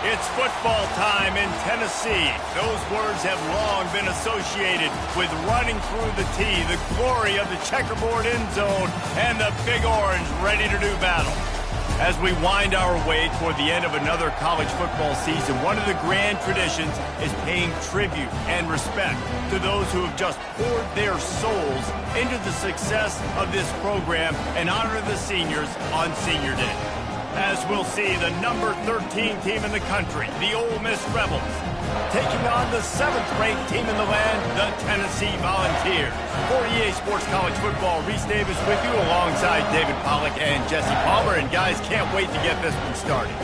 It's football time in Tennessee. Those words have long been associated with running through the tee, the glory of the checkerboard end zone, and the Big Orange ready to do battle. As we wind our way toward the end of another college football season, one of the grand traditions is paying tribute and respect to those who have just poured their souls into the success of this program and honor the seniors on Senior Day. As we'll see, the number 13 team in the country, the Ole Miss Rebels, taking on the 7th-ranked team in the land, the Tennessee Volunteers. For EA Sports College Football, Reese Davis with you alongside David Pollack and Jesse Palmer. And guys, can't wait to get this one started.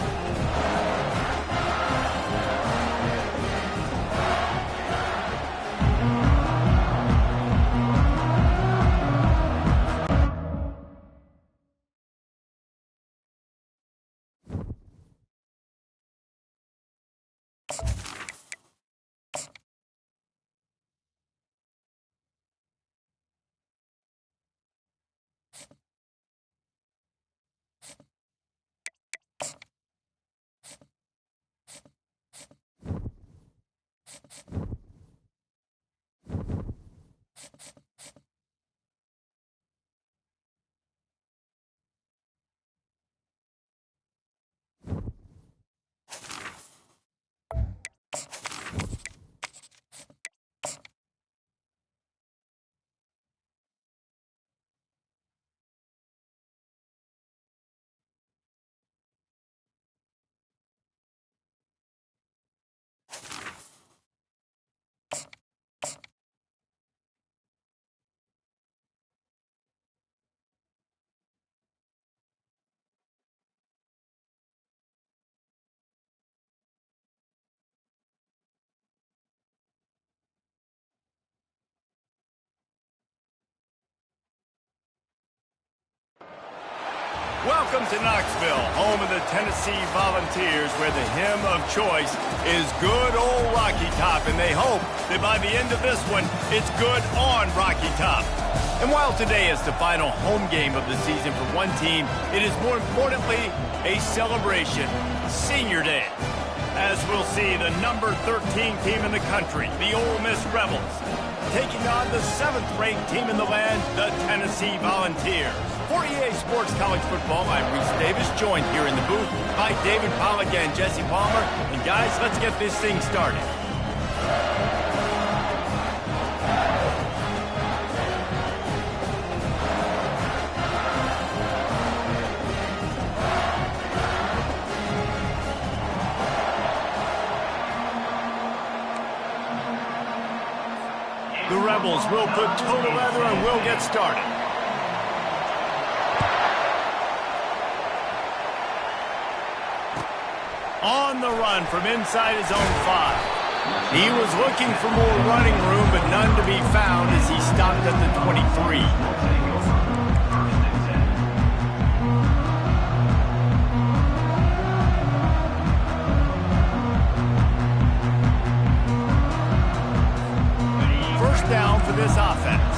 Welcome to Knoxville, home of the Tennessee Volunteers, where the hymn of choice is Good Old Rocky Top, and they hope that by the end of this one, it's good on Rocky Top. And while today is the final home game of the season for one team, it is more importantly a celebration, Senior Day. As we'll see, the number 13 team in the country, the Ole Miss Rebels, taking on the 7th-ranked team in the land, the Tennessee Volunteers. For EA Sports College Football, I'm Reese Davis, joined here in the booth by David Pollack and Jesse Palmer. And guys, let's get this thing started. The Rebels will put total leather and we'll get started. On the run from inside his own 5. He was looking for more running room, but none to be found as he stopped at the 23. First down for this offense.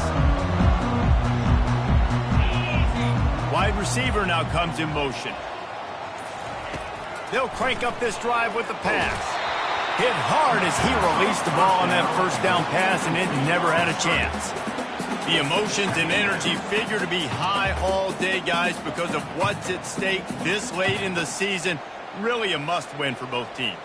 Wide receiver now comes in motion. They'll crank up this drive with the pass. Hit hard as he released the ball on that first down pass, and it never had a chance. The emotions and energy figure to be high all day, guys, because of what's at stake this late in the season. Really a must-win for both teams.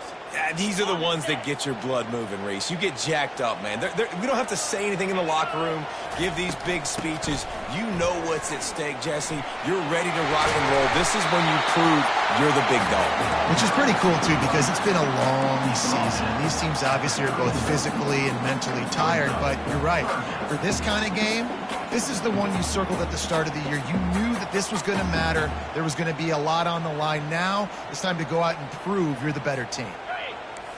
These are the ones that get your blood moving, Reese. You get jacked up, man. We don't have to say anything in the locker room, give these big speeches. You know what's at stake, Jesse. You're ready to rock and roll. This is when you prove you're the big dog. Which is pretty cool, too, because it's been a long season. These teams obviously are both physically and mentally tired, but you're right. For this kind of game, this is the one you circled at the start of the year. You knew that this was going to matter. There was going to be a lot on the line. Now it's time to go out and prove you're the better team.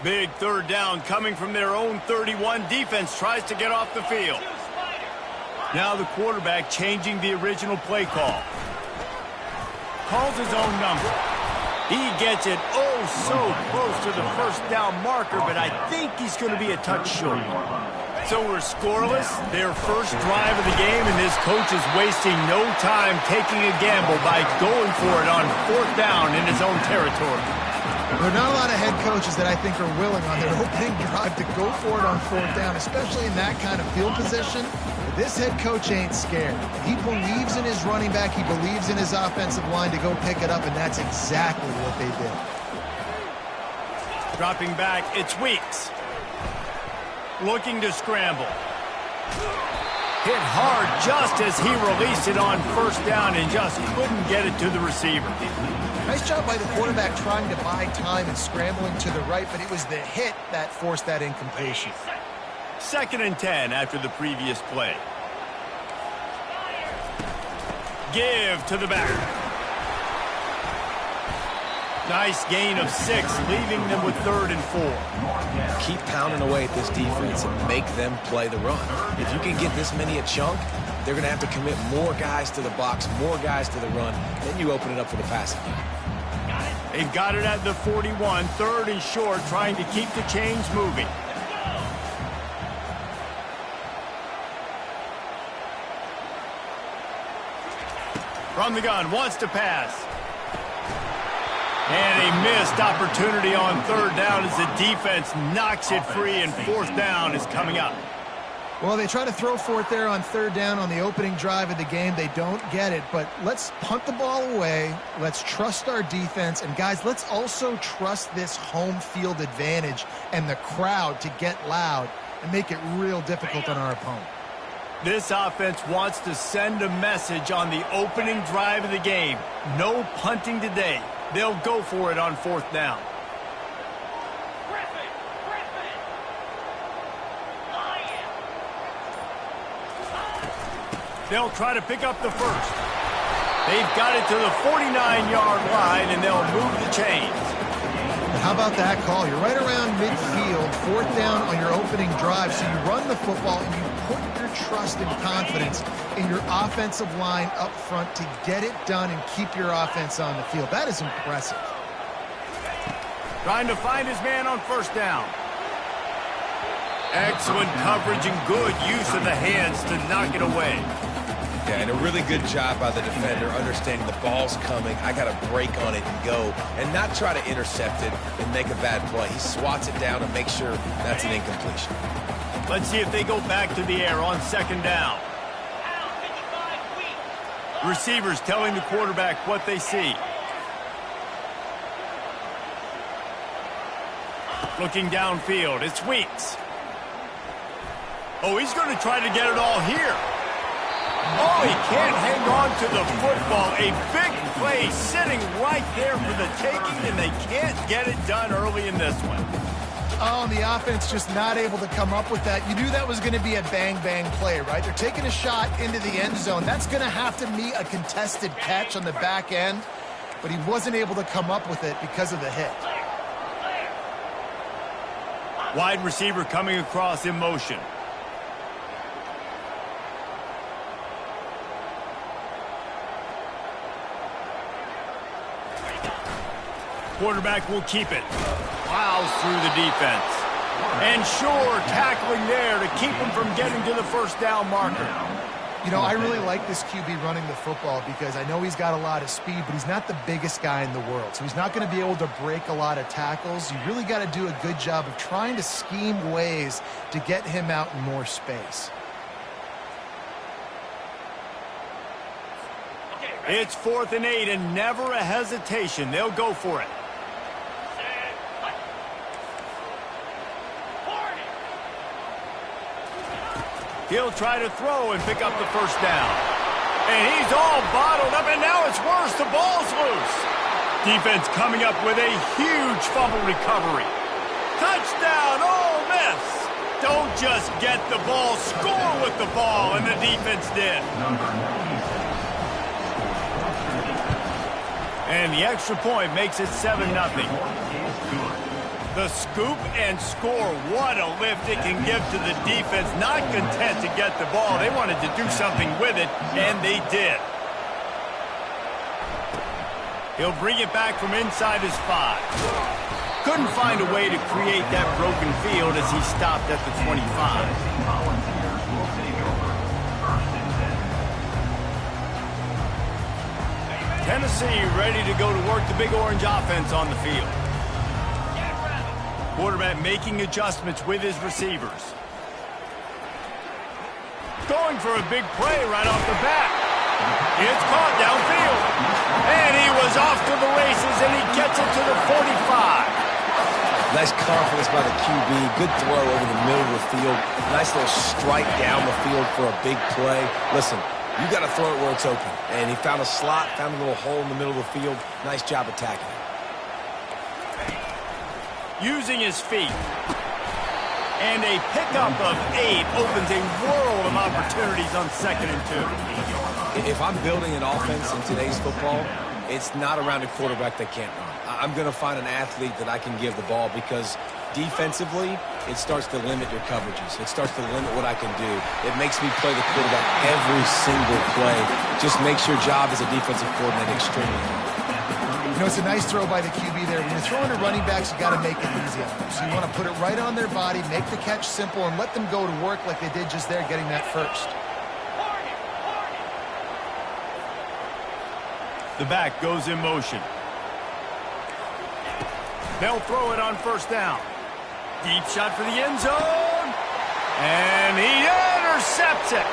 Big third down coming from their own 31. Defense tries to get off the field. Now the quarterback changing the original play call. Calls his own number. He gets it oh so close to the first down marker, but I think he's going to be a touch short. So we're scoreless, their first drive of the game, and this coach is wasting no time taking a gamble by going for it on 4th down in his own territory. There are not a lot of head coaches that I think are willing on their opening drive to go for it on 4th down, especially in that kind of field position. But this head coach ain't scared. He believes in his running back. He believes in his offensive line to go pick it up, and that's exactly what they did. Dropping back, it's Weeks. Looking to scramble. Hit hard just as he released it on 1st down and just couldn't get it to the receiver. Nice job by the quarterback trying to buy time and scrambling to the right, but it was the hit that forced that incompletion. 2nd and 10 after the previous play. Give to the back. Nice gain of 6, leaving them with 3rd and 4. Keep pounding away at this defense and make them play the run. If you can get this many a chunk, they're going to have to commit more guys to the box, more guys to the run. Then you open it up for the passing game. They've got it at the 41, 3rd and short, trying to keep the chains moving. From the gun, wants to pass. And a missed opportunity on 3rd down as the defense knocks it free, and 4th down is coming up. Well, they try to throw for it there on 3rd down on the opening drive of the game. They don't get it, but let's punt the ball away. Let's trust our defense. And, guys, let's also trust this home field advantage and the crowd to get loud and make it real difficult on our opponent. This offense wants to send a message on the opening drive of the game. No punting today. They'll go for it on 4th down. They'll try to pick up the 1st. They've got it to the 49-yard line, and they'll move the chains. How about that call? You're right around midfield, 4th down on your opening drive, so you run the football and you put your trust and confidence in your offensive line up front to get it done and keep your offense on the field. That is impressive. Trying to find his man on 1st down. Excellent coverage and good use of the hands to knock it away. Yeah, and a really good job by the defender understanding the ball's coming. I got to break on it and go and not try to intercept it and make a bad play. He swats it down and makes sure that's an incompletion. Let's see if they go back to the air on 2nd down. Receivers telling the quarterback what they see. Looking downfield, it's Weeks. Oh, he's going to try to get it all here. Oh, he can't hang on to the football. A big play sitting right there for the taking, and they can't get it done early in this one. Oh, and the offense just not able to come up with that. You knew that was going to be a bang-bang play, right? They're taking a shot into the end zone. That's going to have to meet a contested catch on the back end, but he wasn't able to come up with it because of the hit. Wide receiver coming across in motion. Quarterback will keep it. Plows through the defense. And sure, tackling there to keep him from getting to the 1st down marker. You know, I really like this QB running the football because I know he's got a lot of speed, but he's not the biggest guy in the world. So he's not going to be able to break a lot of tackles. You really got to do a good job of trying to scheme ways to get him out in more space. It's 4th and 8 and never a hesitation. They'll go for it. He'll try to throw and pick up the 1st down. And he's all bottled up, and now it's worse. The ball's loose. Defense coming up with a huge fumble recovery. Touchdown, Ole Miss. Don't just get the ball, score with the ball, and the defense did. And the extra point makes it 7-0. The scoop and score, what a lift it can give to the defense. Not content to get the ball. They wanted to do something with it, and they did. He'll bring it back from inside his 5. Couldn't find a way to create that broken field as he stopped at the 25. Tennessee ready to go to work the Big Orange offense on the field. Quarterback making adjustments with his receivers. Going for a big play right off the bat. It's caught downfield. And he was off to the races, and he gets it to the 45. Nice confidence by the QB. Good throw over the middle of the field. Nice little strike down the field for a big play. Listen, you got to throw it where it's open. And he found a slot, found a little hole in the middle of the field. Nice job attacking it. Using his feet. And a pickup of 8 opens a world of opportunities on 2nd and 2. If I'm building an offense in today's football, it's not around a quarterback that can't run. I'm going to find an athlete that I can give the ball because defensively, it starts to limit your coverages. It starts to limit what I can do. It makes me play the quarterback every single play. Just makes your job as a defensive coordinator extremely hard. You know, it's a nice throw by the QB there. When you're throwing to running backs, you got to make it easy on them. So you want to put it right on their body, make the catch simple, and let them go to work like they did just there, getting that first. The back goes in motion. They'll throw it on 1st down. Deep shot for the end zone. And he intercepts it.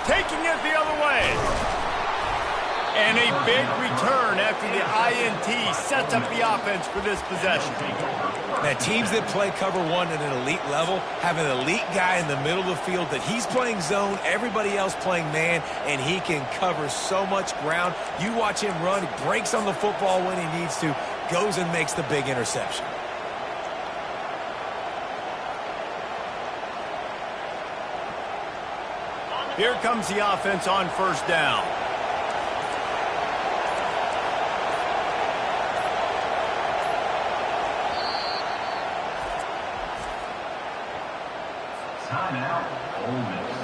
Taking it the other way. And a big return after the INT sets up the offense for this possession. Now, teams that play cover 1 at an elite level have an elite guy in the middle of the field that he's playing zone, everybody else playing man, and he can cover so much ground. You watch him run, he breaks on the football when he needs to, goes and makes the big interception. Here comes the offense on 1st down. Timeout, Ole Miss.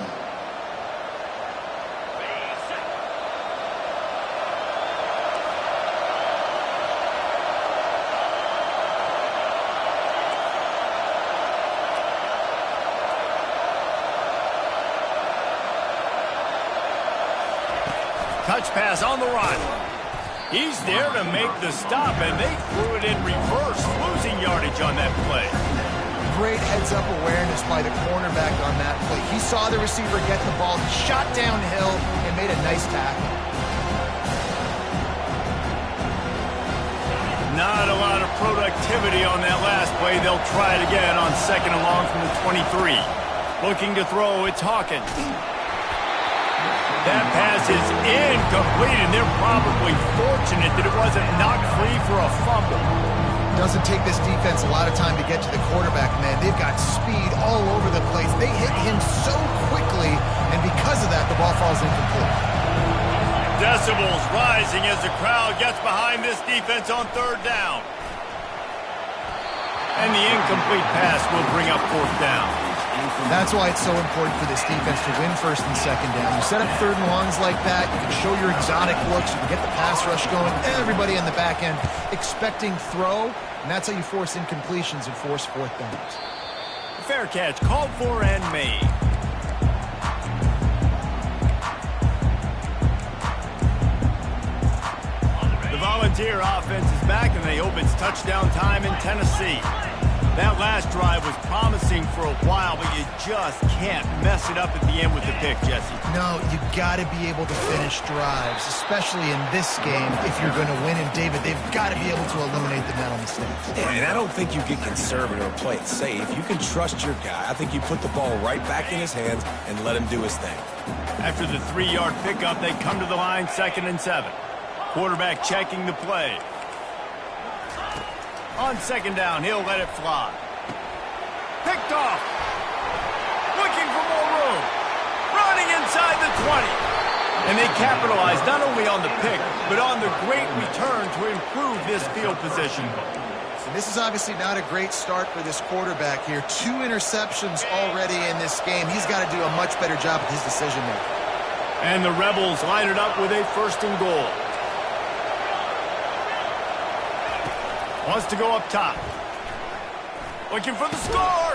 Touch pass on the run. He's there to make the stop, and they threw it in reverse, losing yardage on that play. Great heads-up awareness by the cornerback on that play. He saw the receiver get the ball, shot downhill, and made a nice tackle. Not a lot of productivity on that last play. They'll try it again on 2nd and long from the 23. Looking to throw, it's Hawkins. That pass is incomplete, and they're probably fortunate that it wasn't knocked free for a fumble. Doesn't take this defense a lot of time to get to the quarterback, man. They've got speed all over the place. They hit him so quickly, and because of that, the ball falls incomplete. Decibels rising as the crowd gets behind this defense on 3rd down. And the incomplete pass will bring up 4th down. That's why it's so important for this defense to win 1st and 2nd down. You set up 3rd and longs like that, you can show your exotic looks, you can get the pass rush going, everybody in the back end expecting throw, and that's how you force incompletions and force 4th downs. Fair catch called for and made. The Volunteer offense is back, and they hope it's touchdown time in Tennessee. That last drive was promising for a while, but you just can't mess it up at the end with the pick, Jesse. No, you got to be able to finish drives, especially in this game. If you're going to win, and David, they've got to be able to eliminate the mental mistakes. Yeah, and I don't think you get conservative or play it safe. You can trust your guy. I think you put the ball right back in his hands and let him do his thing. After the 3-yard pickup, they come to the line 2nd and 7. Quarterback checking the play. On 2nd down, he'll let it fly. Picked off. Looking for more room. Running inside the 20. And they capitalize not only on the pick, but on the great return to improve this field position. And this is obviously not a great start for this quarterback here. 2 interceptions already in this game. He's got to do a much better job with his decision making. And the Rebels line it up with a 1st and goal. Wants to go up top. Looking for the score.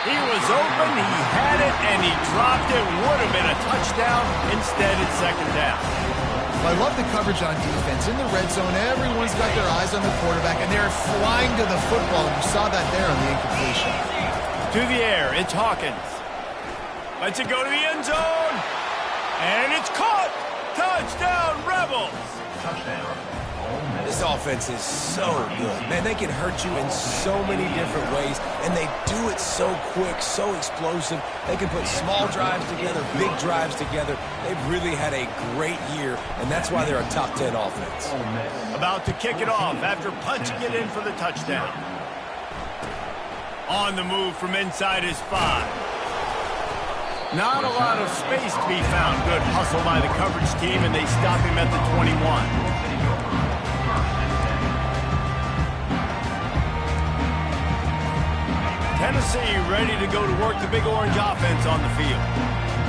He was open, he had it, and he dropped it. Would have been a touchdown. Instead, it's 2nd down. Well, I love the coverage on defense. In the red zone, everyone's got their eyes on the quarterback, and they're flying to the football. And you saw that there on the incompletion. To the air, it's Hawkins. Lets it go to the end zone. And it's caught. Touchdown, Rebels. Touchdown. This offense is so good. Man, they can hurt you in so many different ways, and they do it so quick, so explosive. They can put small drives together, big drives together. They've really had a great year, and that's why they're a top 10 offense. About to kick it off after punching it in for the touchdown. On the move from inside his 5. Not a lot of space to be found. Good hustle by the coverage team, and they stop him at the 21. Tennessee ready to go to work the Big Orange offense on the field.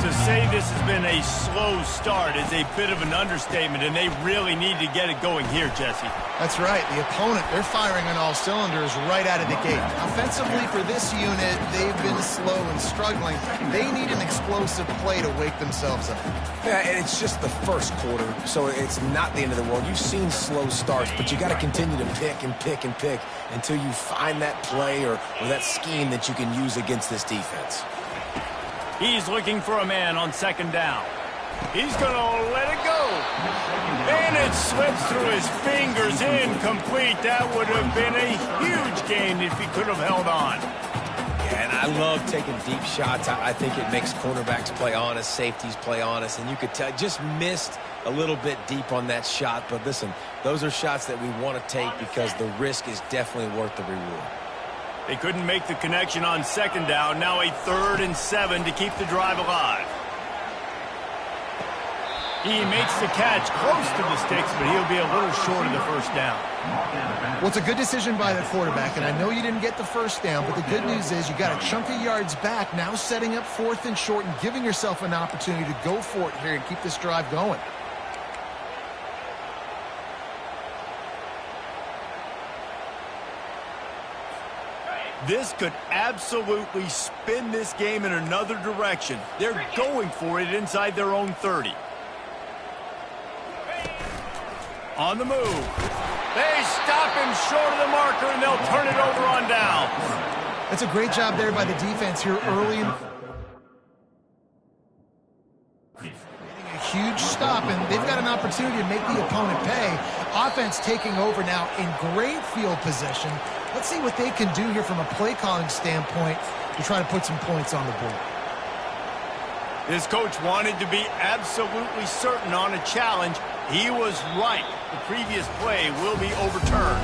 To say this has been a slow start is a bit of an understatement, and they really need to get it going here, Jesse. That's right. The opponent, they're firing on all cylinders right out of the gate. Offensively, for this unit, they've been slow and struggling. They need an explosive play to wake themselves up. Yeah, and it's just the first quarter, so it's not the end of the world. You've seen slow starts, but you got to continue to pick and pick and pick until you find that play or that scheme that you can use against this defense. He's looking for a man on second down. He's going to let it go. And it slips through his fingers, incomplete. That would have been a huge gain if he could have held on. Yeah, and I love taking deep shots. I think it makes cornerbacks play honest, safeties play honest, and you could tell just missed a little bit deep on that shot. But listen, those are shots that we want to take because the risk is definitely worth the reward. They couldn't make the connection on second down. Now a 3rd and 7 to keep the drive alive. He makes the catch close to the sticks, but he'll be a little short of the first down. Well, it's a good decision by the quarterback, and I know you didn't get the first down, but the good news is you got a chunk of yards back, now setting up 4th and short and giving yourself an opportunity to go for it here and keep this drive going. This could absolutely spin this game in another direction. They're going for it inside their own 30. On the move. They stop him short of the marker, and they'll turn it over on down. That's a great job there by the defense here early in a huge stop, and they've got an opportunity to make the opponent pay. Offense taking over now in great field position. Let's see what they can do here from a play-calling standpoint to try to put some points on the board. This coach wanted to be absolutely certain on a challenge. He was right. The previous play will be overturned.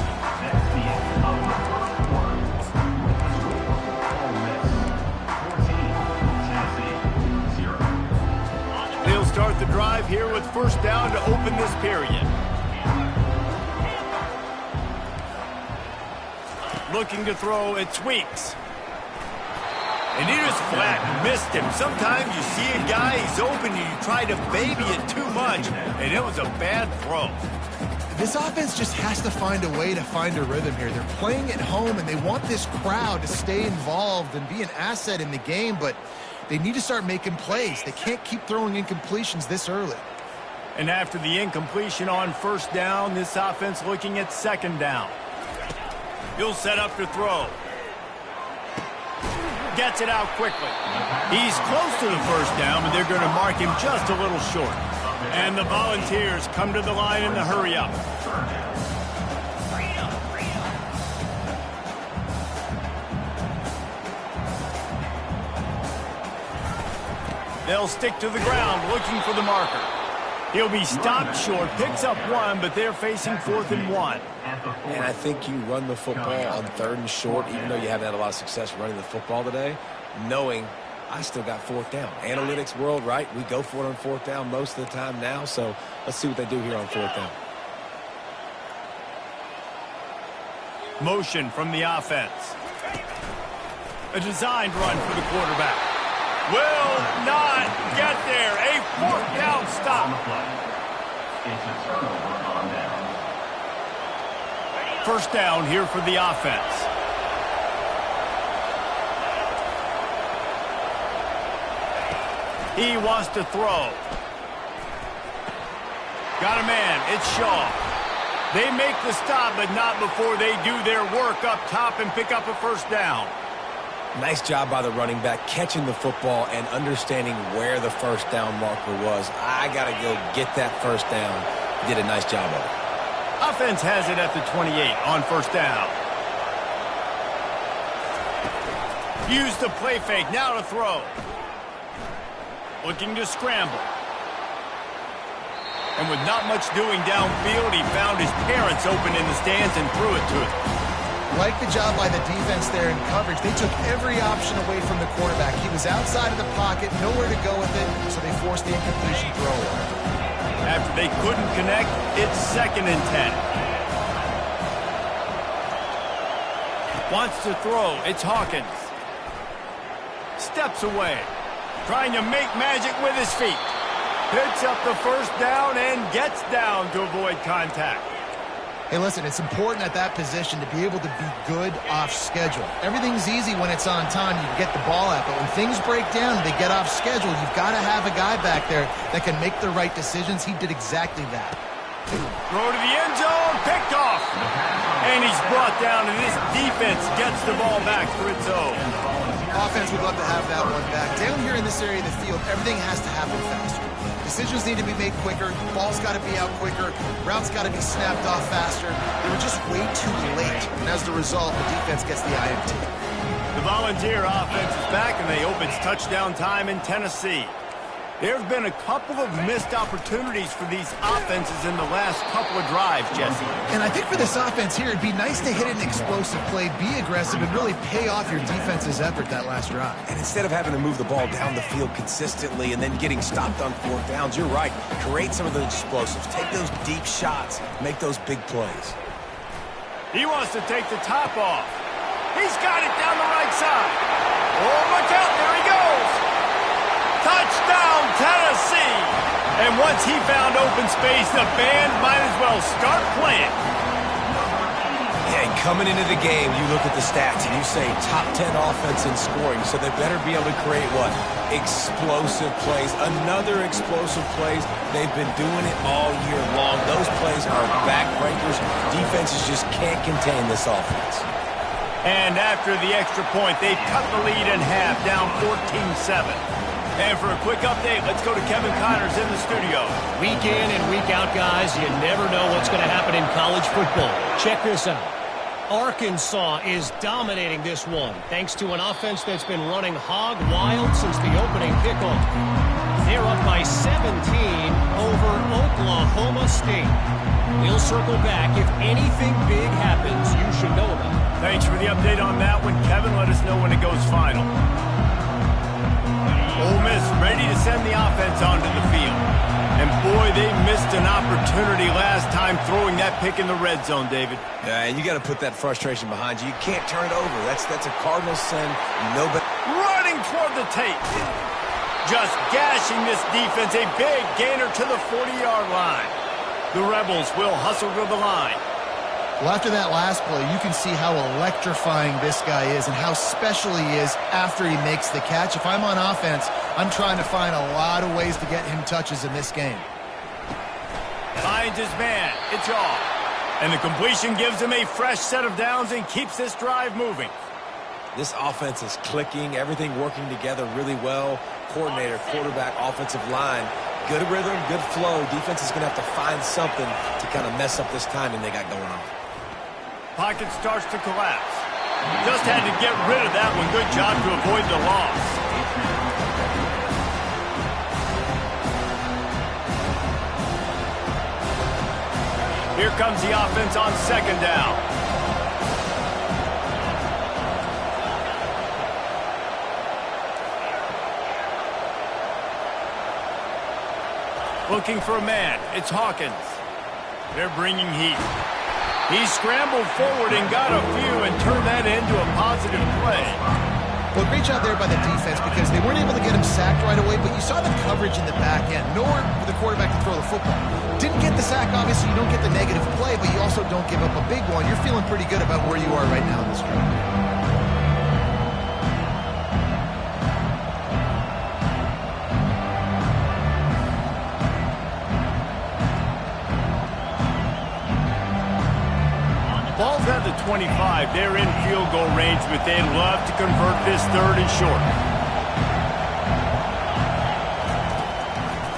They'll start the drive here with first down to open this period. Looking to throw, it's Weeks. And he just flat missed him. Sometimes you see a guy, he's open, and you try to baby it too much, and it was a bad throw. This offense just has to find a way to find a rhythm here. They're playing at home, and they want this crowd to stay involved and be an asset in the game, but they need to start making plays. They can't keep throwing incompletions this early. And after the incompletion on first down, this offense looking at second down. He'll set up to throw. Gets it out quickly. He's close to the first down, but they're going to mark him just a little short. And the Volunteers come to the line in the hurry-up. They'll stick to the ground looking for the marker. He'll be stopped short, picks up 1, but they're facing 4th and 1. And I think you run the football on 3rd and short, even though you haven't had a lot of success running the football today, knowing I still got 4th down. Analytics world, right? We go for it on 4th down most of the time now, so let's see what they do here on 4th down. Motion from the offense. A designed run for the quarterback. Will not get there. A 4th down stop. It's a turnover on down. First down here for the offense. He wants to throw. Got a man. It's Shaw. They make the stop, but not before they do their work up top and pick up a first down. Nice job by the running back, catching the football and understanding where the first down marker was. I got to go get that first down. He did a nice job of it. Offense has it at the 28 on first down. Use the play fake. Now to throw. Looking to scramble. And with not much doing downfield, he found his parents open in the stands and threw it to him. Like the job by the defense there in coverage. They took every option away from the quarterback. He was outside of the pocket, nowhere to go with it, so they forced the incompletion throw. After they couldn't connect, it's 2nd and 10. Wants to throw. It's Hawkins. Steps away. Trying to make magic with his feet. Picks up the first down and gets down to avoid contact. Hey, listen, it's important at that position to be able to be good off schedule. Everything's easy when it's on time. You get the ball out, but when things break down and they get off schedule, you've got to have a guy back there that can make the right decisions. He did exactly that. Throw to the end zone, picked off. And he's brought down, and this defense gets the ball back for its own. Offense would love to have that one back. Down here in this area of the field, everything has to happen faster. Decisions need to be made quicker. Ball's got to be out quicker. Routes got to be snapped off faster. They were just way too late. And as a result, the defense gets the INT. The Volunteer offense is back, and they open touchdown time in Tennessee. There have been a couple of missed opportunities for these offenses in the last couple of drives, Jesse. And I think for this offense here, it'd be nice to hit an explosive play, be aggressive, and really pay off your defense's effort that last drive. And instead of having to move the ball down the field consistently and then getting stopped on 4th downs, you're right. Create some of those explosives. Take those deep shots. Make those big plays. He wants to take the top off. He's got it down the right side. Oh, look out. There he goes. Touchdown, Tennessee! And once he found open space, the band might as well start playing. Yeah, and coming into the game, you look at the stats and you say top 10 offense in scoring, so they better be able to create what? Explosive plays. Another explosive plays. They've been doing it all year long. Those plays are backbreakers. Defenses just can't contain this offense. And after the extra point, they've cut the lead in half, down 14-7. And for a quick update, let's go to Kevin Connors in the studio. Week in and week out, guys, you never know what's going to happen in college football. Check this out. Arkansas is dominating this one, thanks to an offense that's been running hog wild since the opening kickoff. They're up by 17 over Oklahoma State. We'll circle back. If anything big happens, you should know about it. Thanks for the update on that one, Kevin. Let us know when it goes final. Ole Miss ready to send the offense onto the field. And boy, they missed an opportunity last time throwing that pick in the red zone, David. And you got to put that frustration behind you. You can't turn it over. That's a cardinal sin. But running toward the tape. Just gashing this defense. A big gainer to the 40-yard line. The Rebels will hustle to the line. Well, after that last play, you can see how electrifying this guy is and how special he is after he makes the catch. If I'm on offense, I'm trying to find a lot of ways to get him touches in this game. Finds his man. It's off. And the completion gives him a fresh set of downs and keeps this drive moving. this offense is clicking, everything working together really well. Coordinator, quarterback, offensive line. Good rhythm, good flow. Defense is going to have to find something to kind of mess up this timing they got going on. Pocket starts to collapse. Just had to get rid of that one. Good job to avoid the loss. Here comes the offense on second down. Looking for a man. It's Hawkins. They're bringing heat. He scrambled forward and got a few and turned that into a positive play. Well, great job there by the defense because they weren't able to get him sacked right away, but you saw the coverage in the back end. Nowhere for the quarterback to throw the football. Didn't get the sack, obviously. You don't get the negative play, but you also don't give up a big one. You're feeling pretty good about where you are right now in this drive. 25. They're in field goal range, but they'd love to convert this third and short.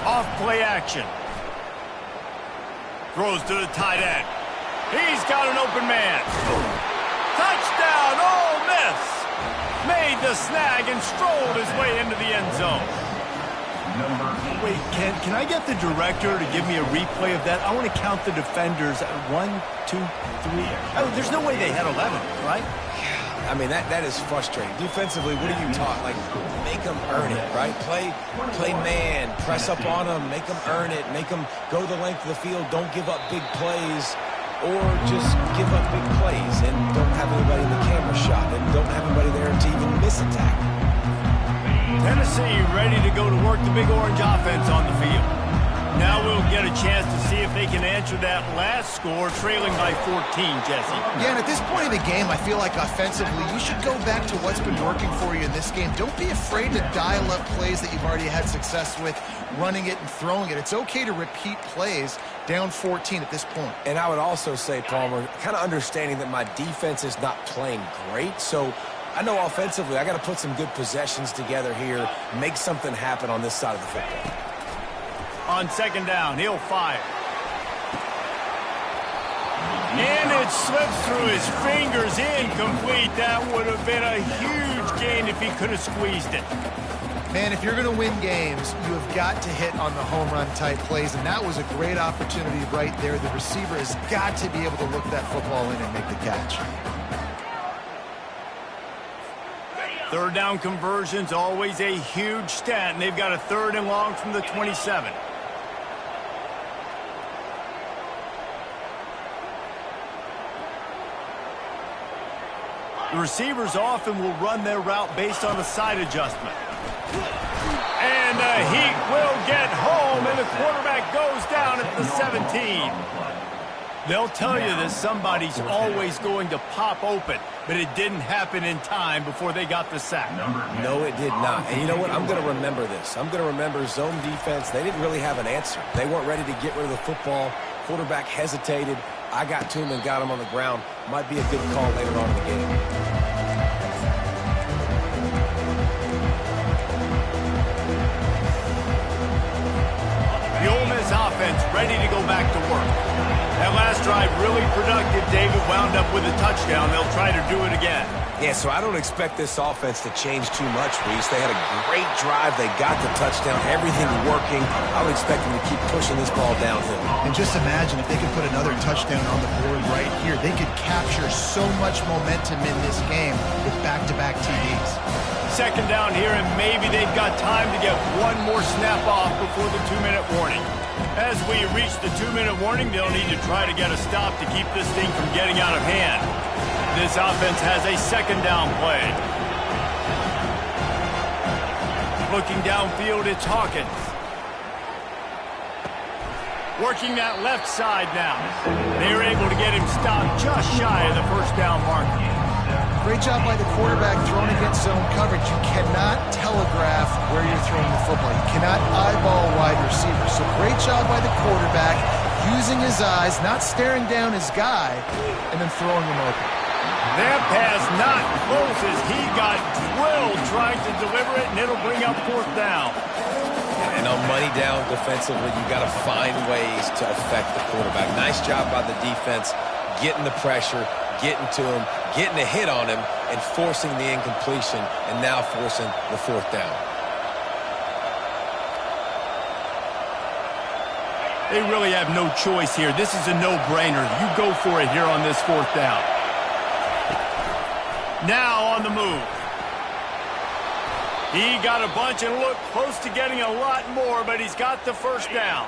Off play action. Throws to the tight end. He's got an open man. Touchdown, Ole Miss! Made the snag and strolled his way into the end zone. Wait, can I get the director to give me a replay of that? I want to count the defenders at 1, 2, 3. Oh, there's no way they had 11, right? I mean, that is frustrating. Defensively, what are you taught? Like, make them earn it, right? Play man, press up on them, make them earn it, make them go the length of the field, don't give up big plays, or just give up big plays and don't have anybody in the camera shot and don't have anybody there to even miss a tackle. Tennessee ready to go to work the Big Orange offense on the field. Now we'll get a chance to see if they can answer that last score, trailing by 14, Jesse. Yeah, and at this point in the game, I feel like offensively, you should go back to what's been working for you in this game. Don't be afraid to dial up plays that you've already had success with, running it and throwing it. It's okay to repeat plays down 14 at this point. And I would also say, Palmer, kind of understanding that my defense is not playing great, so I know offensively I got to put some good possessions together here, make something happen on this side of the football. On second down, he'll fire. And it slips through his fingers, incomplete. That would have been a huge gain if he could have squeezed it. Man, if you're going to win games, you have got to hit on the home run type plays, and that was a great opportunity right there. The receiver has got to be able to look that football in and make the catch. Third down conversion's always a huge stat, and they've got a third and long from the 27. The receivers often will run their route based on a side adjustment. And the heat will get home, and the quarterback goes down at the 17. They'll tell you that somebody's always going to pop open, but it didn't happen in time before they got the sack. No, it did not. And you know what? I'm going to remember this. I'm going to remember zone defense. They didn't really have an answer. They weren't ready to get rid of the football. Quarterback hesitated. I got to him and got him on the ground. Might be a good call later on in the game. The Ole Miss offense ready to go back to work. That last drive really productive. David wound up with a touchdown. They'll try to do it again. Yeah, so I don't expect this offense to change too much, Reese. They had a great drive. They got the touchdown. Everything working. I would expect them to keep pushing this ball downhill. And just imagine if they could put another touchdown on the board right here. They could capture so much momentum in this game with back-to-back TDs. Second down here, and maybe they've got time to get one more snap off before the 2-minute warning. As we reach the 2-minute warning, they'll need to try to get a stop to keep this thing from getting out of hand. This offense has a second down play. Looking downfield, it's Hawkins. Working that left side now. They're able to get him stopped just shy of the first down marker. Great job by the quarterback throwing against zone coverage. You cannot telegraph where you're throwing the football. You cannot eyeball wide receivers. So great job by the quarterback using his eyes, not staring down his guy, and then throwing him open. That pass not close as he got drilled trying to deliver it, and it'll bring up fourth down. And on money down defensively, you got to find ways to affect the quarterback. Nice job by the defense, getting the pressure, getting to him, getting a hit on him, and forcing the incompletion, and now forcing the fourth down. They really have no choice here. This is a no-brainer. You go for it here on this fourth down. Now on the move. He got a bunch and looked close to getting a lot more, but he's got the first down.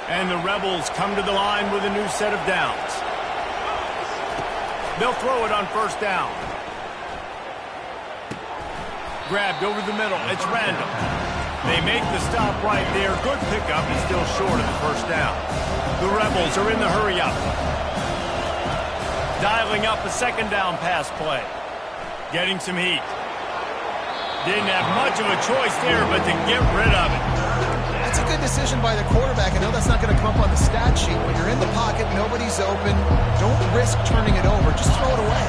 And the Rebels come to the line with a new set of downs. They'll throw it on first down. Grabbed over the middle. It's Randall. They make the stop right there. Good pickup. He's still short of the first down. The Rebels are in the hurry-up. Dialing up a second down pass play. Getting some heat. Didn't have much of a choice there, but to get rid of it. That's a good decision by the quarterback. I know that's not going to come up on the stat sheet, but you're in the pocket, nobody's open. Don't risk turning it over. Just throw it away.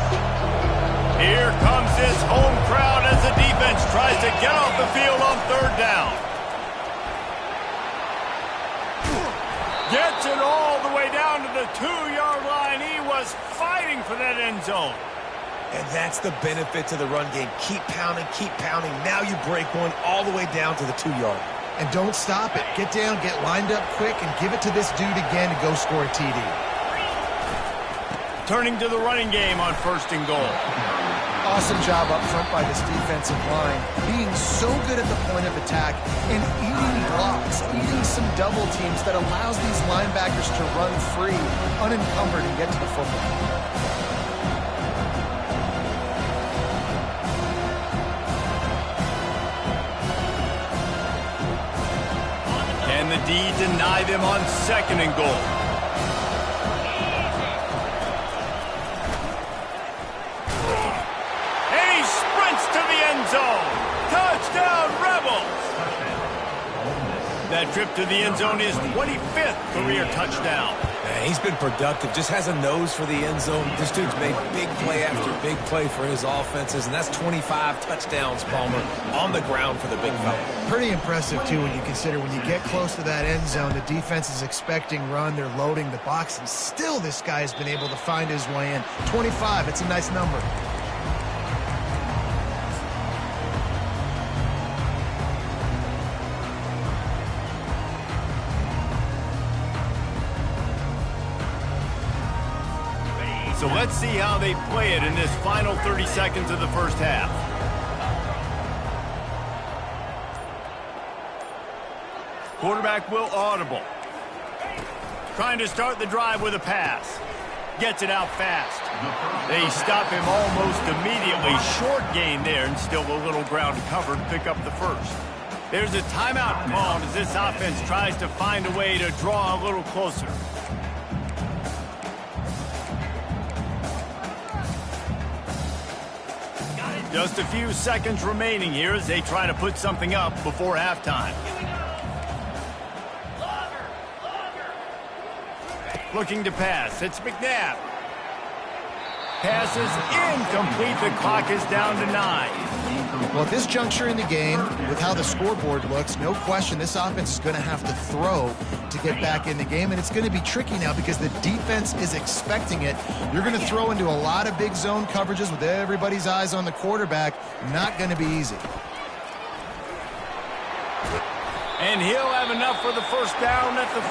Here comes his home crowd as the defense tries to get off the field on third down. Gets it all the way down to the 2-yard line. He was fighting for that end zone. And that's the benefit to the run game. Keep pounding, keep pounding. Now you break one all the way down to the 2-yard. And don't stop it. Get down, get lined up quick, and give it to this dude again to go score a TD. Turning to the running game on 1st and goal. Awesome job up front by this defensive line, being so good at the point of attack and eating blocks, eating some double teams that allows these linebackers to run free, unencumbered, and get to the football. Can the D deny them on 2nd and goal? Zone. Touchdown, Rebels! That trip to the end zone is 25th career touchdown. He's been productive, just has a nose for the end zone. This dude's made big play after big play for his offenses, and that's 25 touchdowns, Palmer, on the ground for the big fella. Pretty impressive, too, when you consider when you get close to that end zone, the defense is expecting run, they're loading the box, and still this guy has been able to find his way in. 25, it's a nice number. So let's see how they play it in this final 30 seconds of the first half. Quarterback will audible. Trying to start the drive with a pass. Gets it out fast. They stop him almost immediately. Short gain there and still a little ground to cover to pick up the first. There's a timeout called as this offense tries to find a way to draw a little closer. Just a few seconds remaining here as they try to put something up before halftime. Looking to pass. It's McNabb. Pass is incomplete. The clock is down to 9. Well, at this juncture in the game, with how the scoreboard looks, no question this offense is going to have to throw to get back in the game, and it's going to be tricky now because the defense is expecting it. You're going to throw into a lot of big zone coverages with everybody's eyes on the quarterback. Not going to be easy. And he'll have enough for the first down at the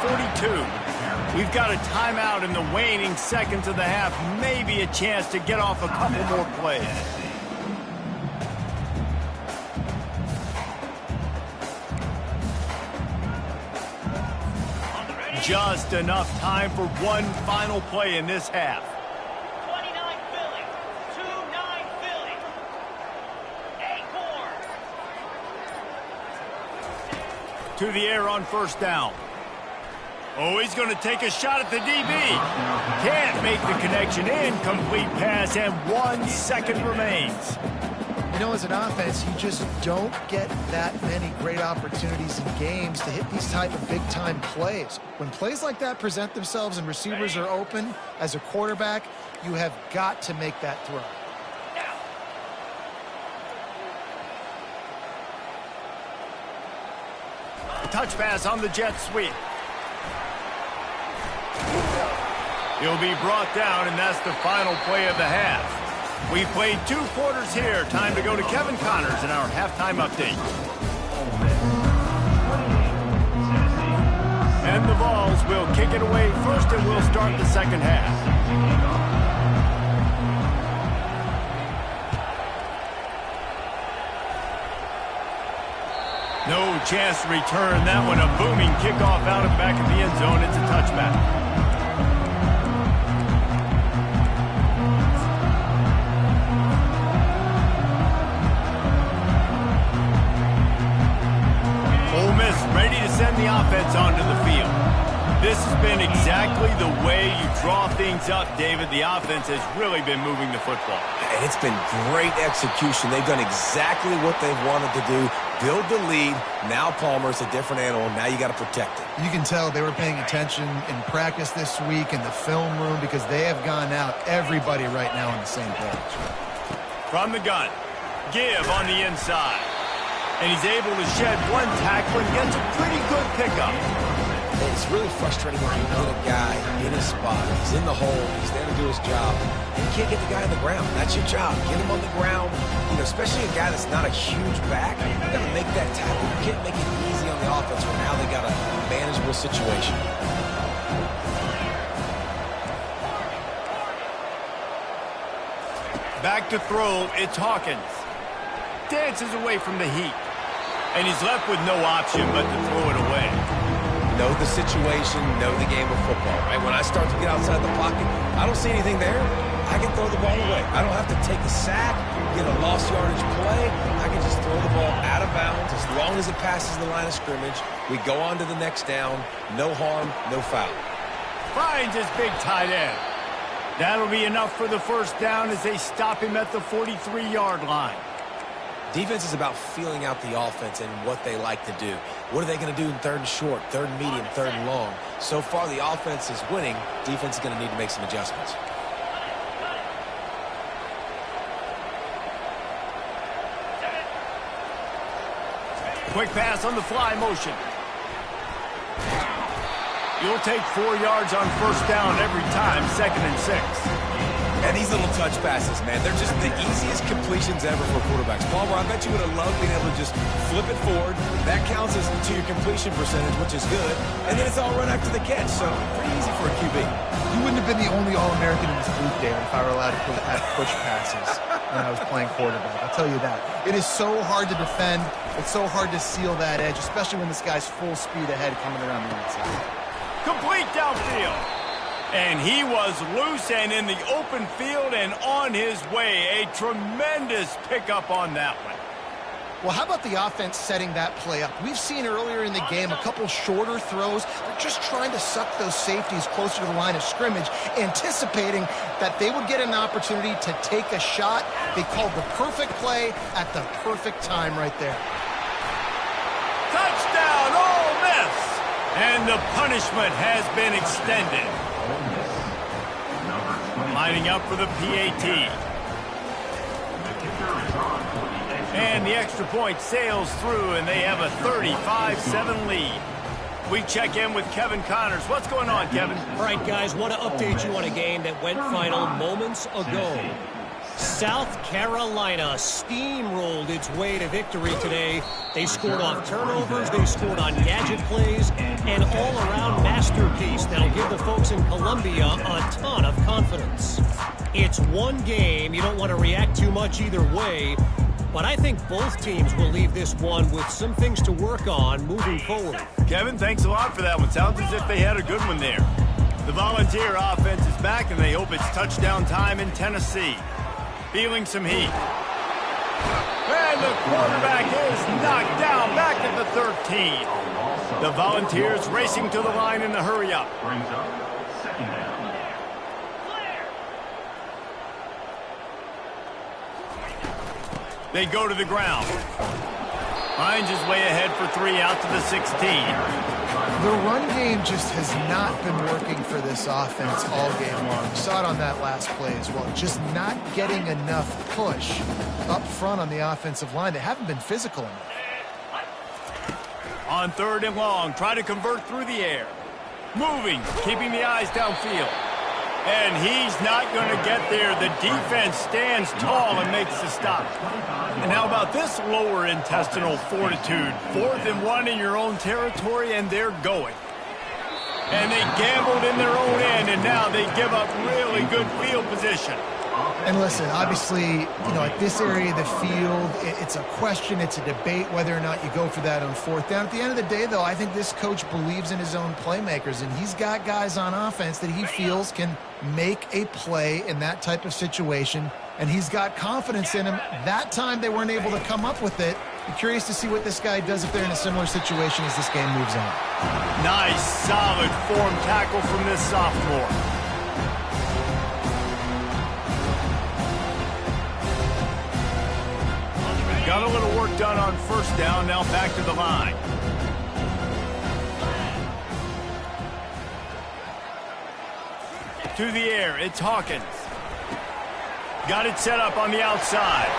42. We've got a timeout in the waning seconds of the half. Maybe a chance to get off a couple more plays. Just enough time for one final play in this half. 29 Philly, 2-9 Philly. Acorn. To the air on first down. Oh, he's going to take a shot at the DB. Can't make the connection. Incomplete pass, and 1 second remains. You know, as an offense, you just don't get that many great opportunities in games to hit these type of big-time plays. When plays like that present themselves and receivers are open, as a quarterback, you have got to make that throw. Touch pass on the jet sweep. He'll be brought down, and that's the final play of the half. We've played 2 quarters here. Time to go to Kevin Connors in our halftime update. And the Vols will kick it away first, and we'll start the second half. No chance to return that one. A booming kickoff out of back of the end zone. It's a touchback. Ole Miss ready to send the offense onto the field. This has been exactly the way you draw things up, David. The offense has really been moving the football. And it's been great execution. They've done exactly what they've wanted to do build the lead. Now Palmer's a different animal. Now you got to protect it. You can tell they were paying attention in practice this week in the film room because they have gone out, everybody right now on the same page. From the gun, give on the inside. And he's able to shed one tackle and gets a pretty good pickup. It's really frustrating when you put a guy in his spot. He's in the hole. He's there to do his job. And you can't get the guy on the ground. That's your job. Get him on the ground. You know, especially a guy that's not a huge back. You got to make that tackle. You can't make it easy on the offense when now they got a manageable situation. Back to throw, it's Hawkins. Dances away from the heat. And he's left with no option but to throw it away. Know the situation, know the game of football, right? When I start to get outside the pocket, I don't see anything there. I can throw the ball away. I don't have to take a sack, get a lost yardage play. I can just throw the ball out of bounds as long as it passes the line of scrimmage. We go on to the next down. No harm, no foul. Finds his big tight end. That'll be enough for the first down as they stop him at the 43-yard line. Defense is about feeling out the offense and what they like to do. What are they going to do in third and short, third and medium, third and long? So far, the offense is winning. Defense is going to need to make some adjustments. Quick pass on the fly motion. You'll take 4 yards on first down every time, 2nd and 6. And these little touch passes, man, they're just the easiest completions ever for quarterbacks. Palmer, I bet you would have loved being able to just flip it forward. That counts as to your completion percentage, which is good. And then it's all run after the catch, so pretty easy for a QB. You wouldn't have been the only All-American in this booth, David, if I were allowed to push passes when I was playing quarterback. I'll tell you that. It is so hard to defend. It's so hard to seal that edge, especially when this guy's full speed ahead coming around the inside. Complete downfield. And he was loose and in the open field and on his way. A tremendous pickup on that one. Well, how about the offense setting that play up? We've seen earlier in the game a couple shorter throws. They're just trying to suck those safeties closer to the line of scrimmage, anticipating that they would get an opportunity to take a shot. They called the perfect play at the perfect time right there. Touchdown, Ole Miss! And the punishment has been extended. Lining up for the PAT. And the extra point sails through, and they have a 35-7 lead. We check in with Kevin Connors. What's going on, Kevin? All right, guys, want to update you on a game that went final moments ago. South Carolina steamrolled its way to victory today. They scored off turnovers, they scored on gadget plays, an all-around masterpiece that'll give the folks in Columbia a ton of confidence. It's one game. You don't want to react too much either way, but I think both teams will leave this one with some things to work on moving forward. Kevin, thanks a lot for that one. Sounds as if they had a good one there. The Volunteer offense is back, and they hope it's touchdown time in Tennessee. Feeling some heat. And the quarterback is knocked down back at the 13. The Volunteers racing to the line in the hurry-up. Brings up 2nd down. They go to the ground. Finds his way ahead for 3 out to the 16. The run game just has not been working for this offense all game long. We saw it on that last play as well. Just not getting enough push up front on the offensive line. They haven't been physical enough. On 3rd and long, try to convert through the air. Moving, keeping the eyes downfield. And he's not going to get there. The defense stands tall and makes the stop. And how about this lower intestinal fortitude? 4th and 1 in your own territory, and they're going. And they gambled in their own end, and now they give up really good field position. And listen, obviously, you know, at this area of the field, it's a question, it's a debate whether or not you go for that on 4th down. At the end of the day, though, I think this coach believes in his own playmakers, and he's got guys on offense that he feels can make a play in that type of situation, and he's got confidence in him. That time they weren't able to come up with it. I'm curious to see what this guy does if they're in a similar situation as this game moves on. Nice, solid form tackle from this sophomore. Got a little work done on first down, now back to the line. To the air, it's Hawkins. Got it set up on the outside.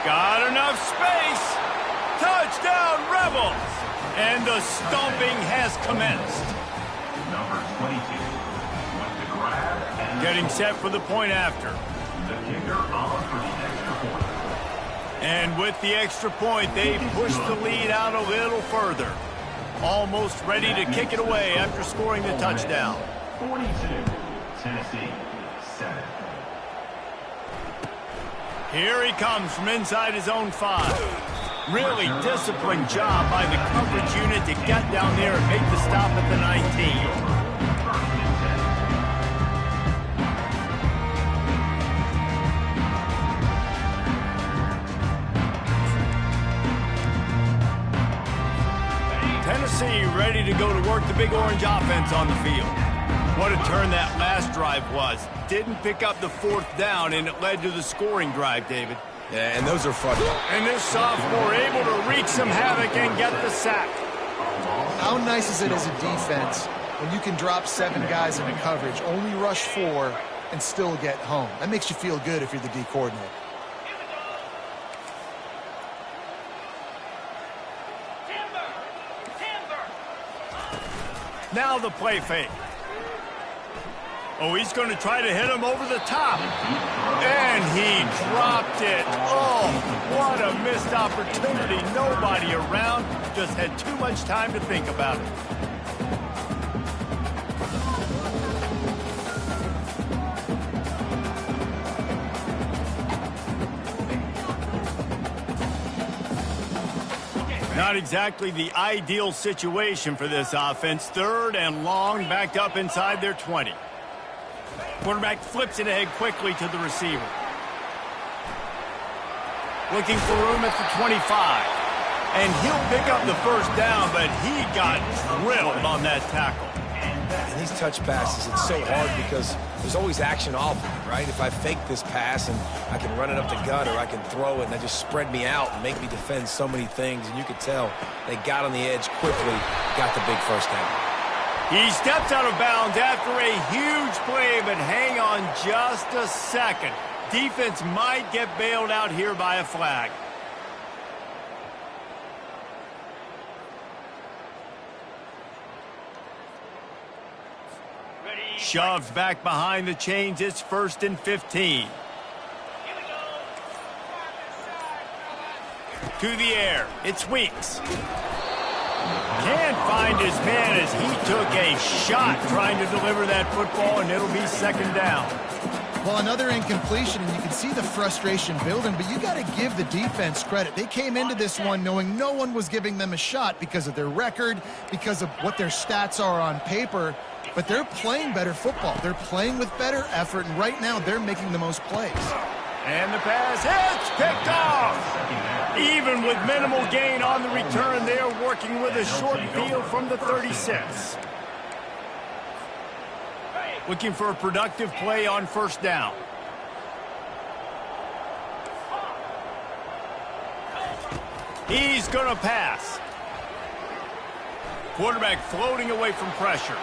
Got enough space. Touchdown, Rebels! And the stomping has commenced. Number 22 with the grab and Getting set for the point after. the kicker on for the extra point. And with the extra point, they push the lead out a little further. Almost ready to kick it away after scoring the touchdown. 42, Tennessee, 7. Here he comes from inside his own 5. Really disciplined job by the coverage unit to get down there and make the stop at the 19. Tennessee ready to go to work the Big Orange offense on the field. What a turn that last drive was. Didn't pick up the 4th down, and it led to the scoring drive, David. Yeah, and those are fun. And this sophomore able to wreak some havoc and get the sack. How nice is it as a defense when you can drop 7 guys into coverage, only rush 4, and still get home? That makes you feel good if you're the D coordinator. Now the play fake. Oh, he's going to try to hit him over the top. And he dropped it. Oh, what a missed opportunity. Nobody around. Just had too much time to think about it. Not exactly the ideal situation for this offense. 3rd and long, backed up inside their 20. Quarterback flips it ahead quickly to the receiver. Looking for room at the 25. And he'll pick up the first down, but he got drilled on that tackle. And these touch passes, it's so hard because there's always action off of it, right? If I fake this pass and I can run it up the gut or I can throw it and they just spread me out and make me defend so many things. And you could tell they got on the edge quickly, got the big first down. He steps out of bounds after a huge play, but hang on just a second. Defense might get bailed out here by a flag. Shoved back behind the chains. It's 1st and 15. To the air. It's Weeks. Can't find his man as he took a shot trying to deliver that football, and it'll be 2nd down. Well, another incompletion, and you can see the frustration building, but you got to give the defense credit. They came into this one knowing no one was giving them a shot because of their record, because of what their stats are on paper, but they're playing better football. They're playing with better effort, and right now they're making the most plays. And the pass hits, picked off. Even with minimal gain on the return, they're working with a short field from the 36. Looking for a productive play on first down. He's going to pass. Quarterback floating away from pressure.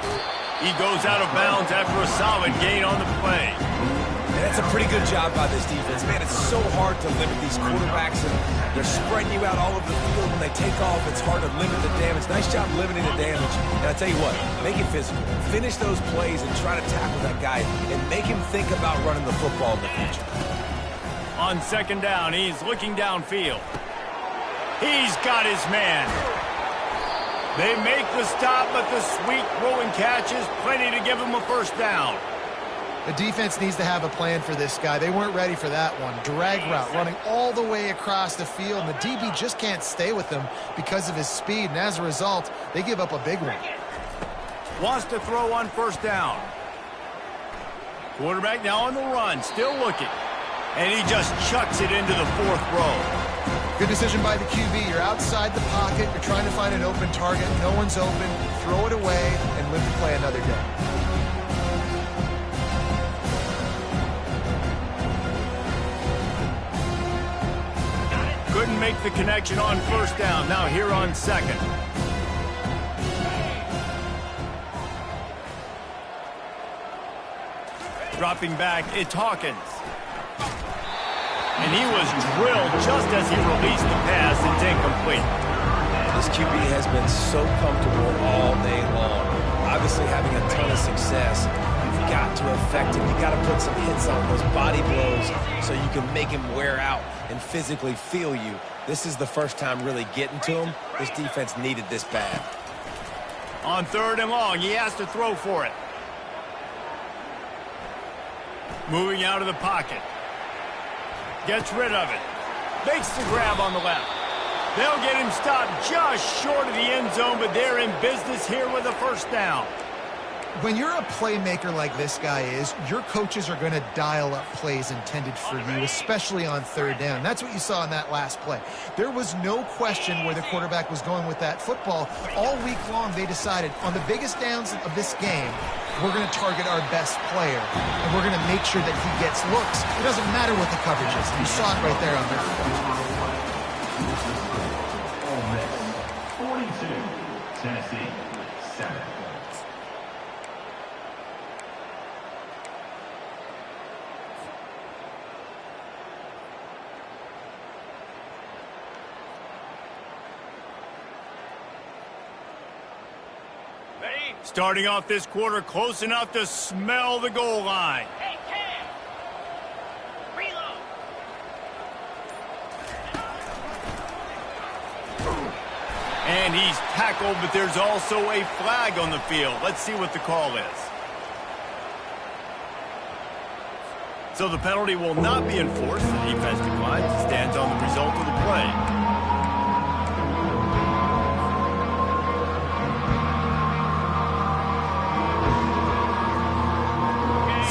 He goes out of bounds after a solid gain on the play. And that's a pretty good job by this defense. Man, it's so hard to limit these quarterbacks, and they're spreading you out all over the field. When they take off, it's hard to limit the damage. Nice job limiting the damage. And I tell you what, make it physical. Finish those plays and try to tackle that guy and make him think about running the football in the future. On 2nd down, he's looking downfield. He's got his man. They make the stop, but the sweet throw and catch is plenty to give him a first down. The defense needs to have a plan for this guy. They weren't ready for that one. Drag route, running all the way across the field, and the DB just can't stay with him because of his speed, and as a result, they give up a big one. Wants to throw on first down. Quarterback now on the run, still looking. And he just chucks it into the 4th row. Good decision by the QB. You're outside the pocket. You're trying to find an open target. No one's open. Throw it away and live to play another day. make the connection on first down. Now here on second. Dropping back, it's Hawkins. And he was drilled just as he released the pass. It's incomplete. This QB has been so comfortable all day long. Obviously having a ton of success. You've got to affect him. You've got to put some hits on those body blows so you can make him wear out and physically feel you. This is the first time really getting to him. This defense needed this bad. On third and long, he has to throw for it. Moving out of the pocket. Gets rid of it. Makes the grab on the left. They'll get him stopped just short of the end zone, but they're in business here with a first down. When you're a playmaker like this guy is, your coaches are going to dial up plays intended for you, especially on third down. That's what you saw in that last play. There was no question where the quarterback was going with that football. All week long, they decided on the biggest downs of this game, we're going to target our best player, and we're going to make sure that he gets looks. It doesn't matter what the coverage is. You saw it right there on their foot. Ole Miss 42, Tennessee 7. Starting off this quarter close enough to smell the goal line. Hey, Cam. Reload. And he's tackled, but there's also a flag on the field. Let's see what the call is. So the penalty will not be enforced. The defense declines and stands on the result of the play.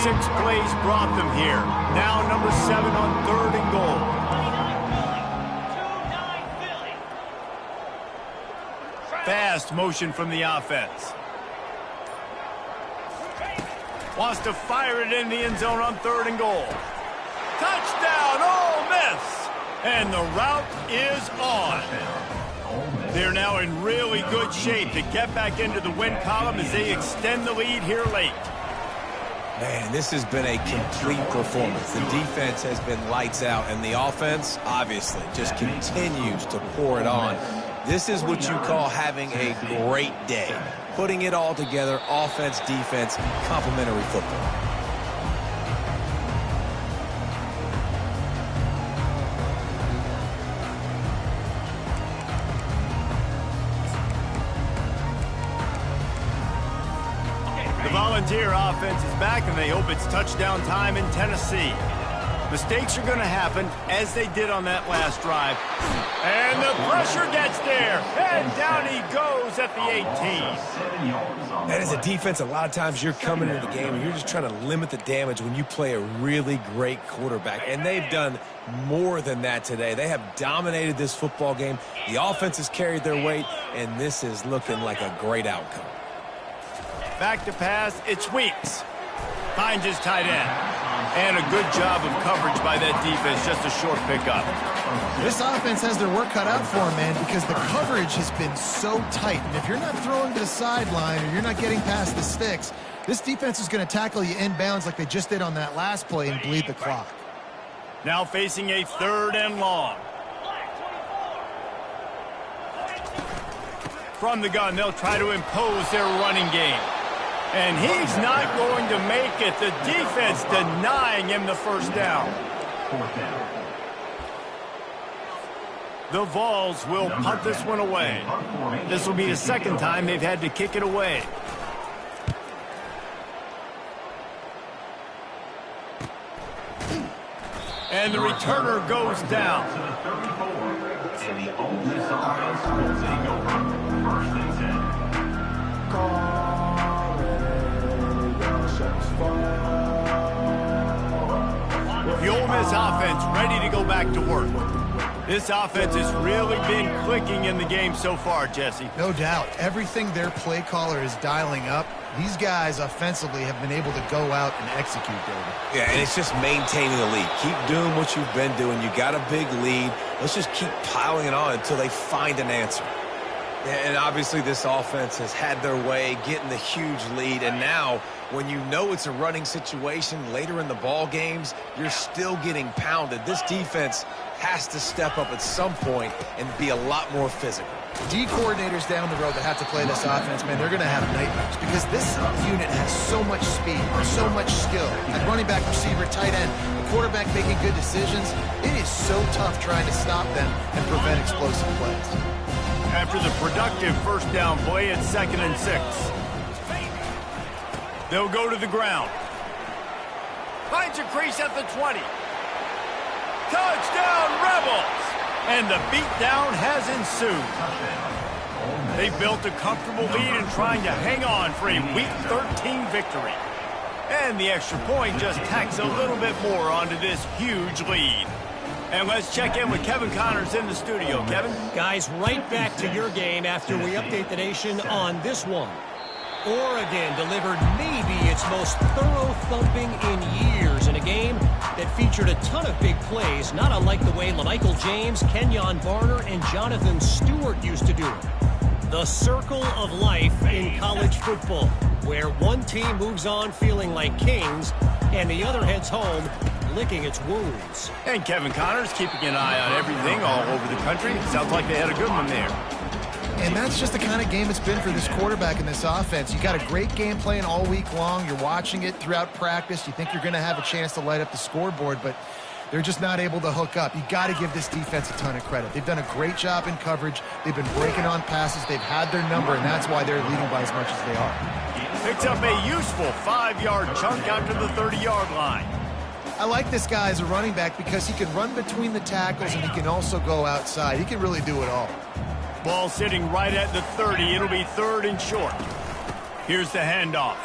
6 plays brought them here. Now number 7 on third and goal. 29 Philly. Fast motion from the offense. Wants to fire it in the end zone on third and goal. Touchdown, Ole Miss! And the route is on. They're now in really good shape to get back into the win column as they extend the lead here late. Man, this has been a complete performance. The defense has been lights out, and the offense, obviously, just continues to pour it on. This is what you call having a great day. Putting it all together, offense, defense, complementary football. Volunteer offense is back, and they hope it's touchdown time in Tennessee. Mistakes are going to happen, as they did on that last drive. And the pressure gets there, and down he goes at the 18. And as a defense, a lot of times you're coming into the game and you're just trying to limit the damage when you play a really great quarterback. And they've done more than that today. They have dominated this football game. The offense has carried their weight, and this is looking like a great outcome. Back to pass, it's Weeks. Finds his tight end. And a good job of coverage by that defense, just a short pickup. This offense has their work cut out for them, man, because the coverage has been so tight. And if you're not throwing to the sideline or you're not getting past the sticks, this defense is going to tackle you inbounds like they just did on that last play and bleed the clock. Now facing a third and long. From the gun, they'll try to impose their running game. And he's not going to make it. The defense denying him the first down. The Vols will punt this one away. This will be the second time they've had to kick it away. And the returner goes down. And the Ole Miss offense will take over. First and 10. The Ole Miss offense ready to go back to work. This offense has really been clicking in the game so far, Jesse. No doubt. Everything their play caller is dialing up, these guys offensively have been able to go out and execute, David. Yeah, and it's just maintaining the lead. Keep doing what you've been doing. You got a big lead. Let's just keep piling it on until they find an answer. And obviously this offense has had their way, getting the huge lead. And now, when you know it's a running situation later in the ball games, you're still getting pounded. This defense has to step up at some point and be a lot more physical. D coordinators down the road that have to play this offense, man, they're going to have nightmares because this unit has so much speed, so much skill. At running back, receiver, tight end, the quarterback making good decisions. It is so tough trying to stop them and prevent explosive plays. After the productive first down play, it's 2nd and 6. They'll go to the ground. Finds a crease at the 20. Touchdown, Rebels! And the beatdown has ensued. They built a comfortable lead and trying to hang on for a Week 13 victory. And the extra point just tacks a little bit more onto this huge lead. And let's check in with Kevin Connors in the studio. Kevin? Guys, right back to your game after we update the nation on this one. Oregon delivered maybe its most thorough thumping in years in a game that featured a ton of big plays, not unlike the way LaMichael James, Kenyon Barner, and Jonathan Stewart used to do it. The circle of life in college football, where one team moves on feeling like kings and the other heads home licking its wounds. And Kevin Connors keeping an eye on everything all over the country. It sounds like they had a good one there. And that's just the kind of game it's been for this quarterback and this offense. You got a great game plan all week long. You're watching it throughout practice. You think you're going to have a chance to light up the scoreboard, but they're just not able to hook up. You got to give this defense a ton of credit. They've done a great job in coverage. They've been breaking on passes. They've had their number, and that's why they're leading by as much as they are. Picks up a useful 5-yard chunk out to the 30-yard line. I like this guy as a running back because he can run between the tackles and he can also go outside. He can really do it all. Ball sitting right at the 30. It'll be 3rd and short. Here's the handoff.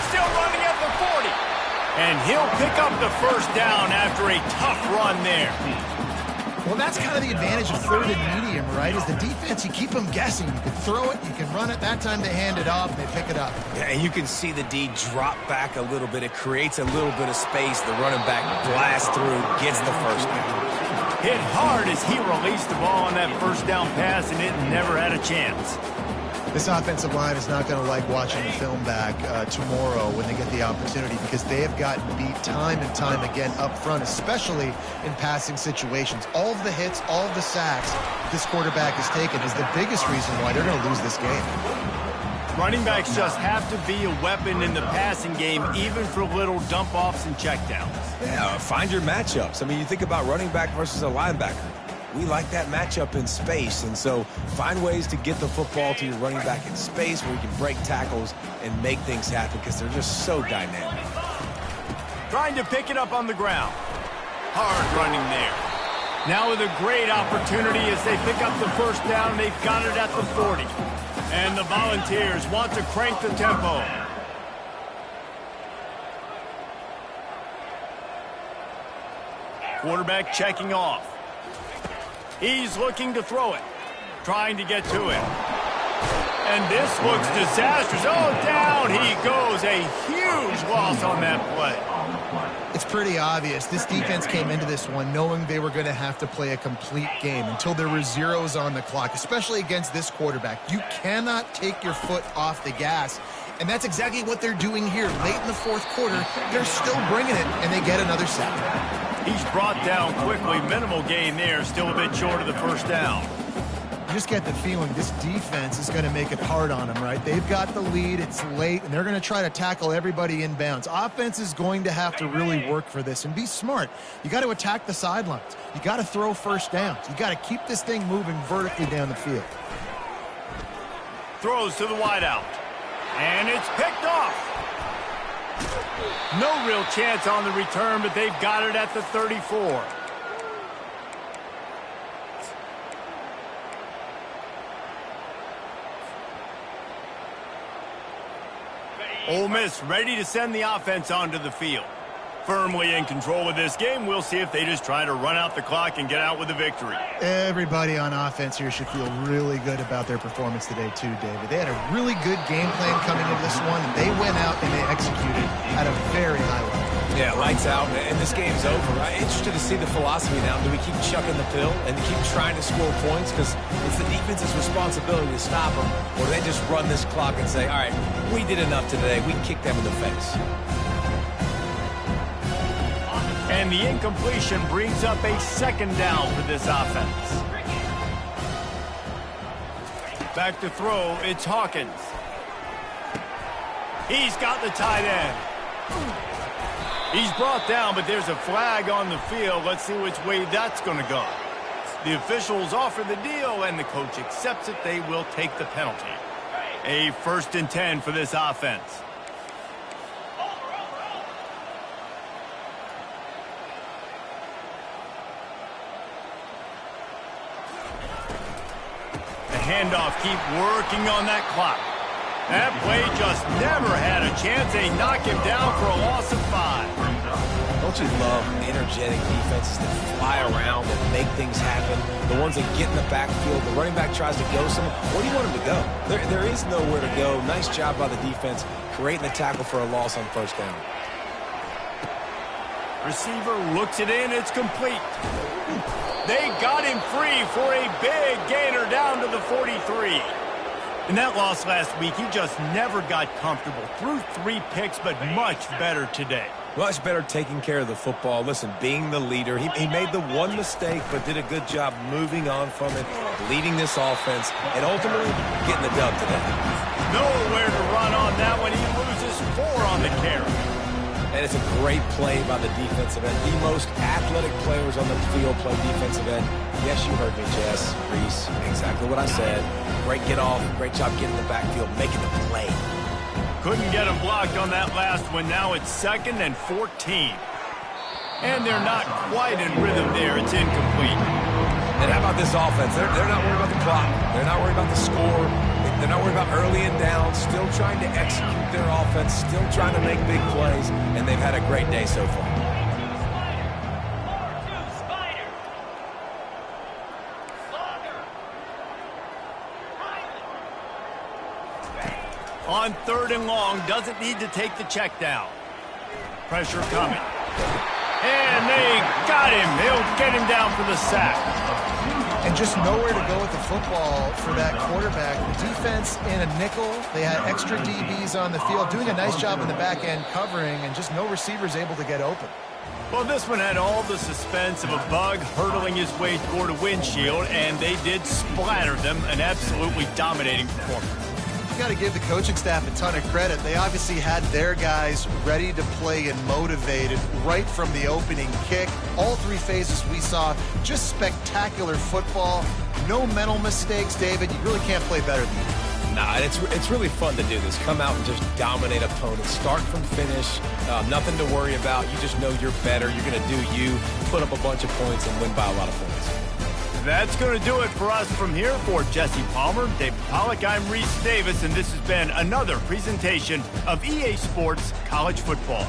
Still running at the 40. And he'll pick up the first down after a tough run there. Well, that's kind of the advantage of 3rd and medium, right? Is the defense, you keep them guessing. You can throw it, you can run it. That time they hand it off and they pick it up. Yeah, and you can see the D drop back a little bit. It creates a little bit of space. The running back blasts through, gets the first down. Hit hard as he released the ball on that first down pass, and it never had a chance. This offensive line is not going to like watching the film back tomorrow when they get the opportunity because they have gotten beat time and time again up front, especially in passing situations. All of the hits, all of the sacks this quarterback has taken is the biggest reason why they're going to lose this game. Running backs just have to be a weapon in the passing game, even for little dump-offs and checkdowns. Yeah, find your matchups. I mean, you think about running back versus a linebacker. We like that matchup in space, and so find ways to get the football to your running back in space where you can break tackles and make things happen because they're just so dynamic. Trying to pick it up on the ground. Hard running there. Now with a great opportunity as they pick up the first down, they've got it at the 40. And the Volunteers want to crank the tempo. Quarterback checking off. He's looking to throw it. Trying to get to it. And this looks disastrous. Oh, down he goes. A huge loss on that play. It's pretty obvious. This defense came into this one knowing they were going to have to play a complete game until there were zeros on the clock, especially against this quarterback. You cannot take your foot off the gas, and that's exactly what they're doing here. Late in the fourth quarter, they're still bringing it, and they get another sack. He's brought down quickly. Minimal gain there. Still a bit short of the first down. You just get the feeling this defense is going to make it hard on them, right? They've got the lead. It's late, and they're going to try to tackle everybody inbounds. Offense is going to have to really work for this and be smart. You got to attack the sidelines. You got to throw first downs. You got to keep this thing moving vertically down the field. Throws to the wideout. And it's picked off. No real chance on the return, but they've got it at the 34. Ole Miss ready to send the offense onto the field. Firmly in control of this game. We'll see if they just try to run out the clock and get out with the victory. Everybody on offense here should feel really good about their performance today too, David. They had a really good game plan coming into this one, and they went out and they executed at a very high level. Yeah, lights out, and this game's over. I'm interested to see the philosophy now. Do we keep chucking the pill and keep trying to score points because it's the defense's responsibility to stop them, or do they just run this clock and say, all right, we did enough today. We kicked them in the face. And the incompletion brings up a second down for this offense. Back to throw, it's Hawkins. He's got the tight end. He's brought down, but there's a flag on the field. Let's see which way that's going to go. The officials offer the deal, and the coach accepts it. They will take the penalty. A 1st and 10 for this offense. The handoff, keep working on that clock. That play just never had a chance. They knock him down for a loss of 5. Don't you love energetic defenses that fly around and make things happen? The ones that get in the backfield, the running back tries to go somewhere. Where do you want him to go? There is nowhere to go. Nice job by the defense creating the tackle for a loss on 1st down. Receiver looks it in. It's complete. They got him free for a big gainer down to the 43. In that loss last week, he just never got comfortable. Threw 3 picks, but much better today. Much better taking care of the football. Listen, being the leader, he made the one mistake, but did a good job moving on from it, leading this offense, and ultimately getting the dub today. Nowhere to run on that one. He loses 4 on the carry. And it's a great play by the defensive end. The most athletic players on the field play defensive end. Yes, you heard me, Jess, Reese. Exactly what I said. Great get off. Great job getting in the backfield, making the play. Couldn't get him blocked on that last one. Now it's 2nd and 14. And they're not quite in rhythm there. It's incomplete. And how about this offense? They're not worried about the clock. They're not worried about the score. They're not worried about early and down. Still trying to execute their offense. Still trying to make big plays. And they've had a great day so far. On 3rd and long, doesn't need to take the check down. Pressure coming. And they got him. They'll get him down for the sack. And just nowhere to go with the football for that quarterback. The defense in a nickel. They had extra DBs on the field, doing a nice job in the back end covering, and just no receivers able to get open. Well, this one had all the suspense of a bug hurtling his way toward a windshield, and they did splatter them. An absolutely dominating performance. You got to give the coaching staff a ton of credit. They obviously had their guys ready to play and motivated right from the opening kick. All 3 phases we saw, just spectacular football. No mental mistakes, David. You really can't play better than that. Nah, it's really fun to do this. Come out and just dominate opponents. Start from finish. Nothing to worry about. You just know you're better. You're going to do you, put up a bunch of points, and win by a lot of points. That's going to do it for us from here. For Jesse Palmer, David Pollack, I'm Reese Davis, and this has been another presentation of EA Sports College Football.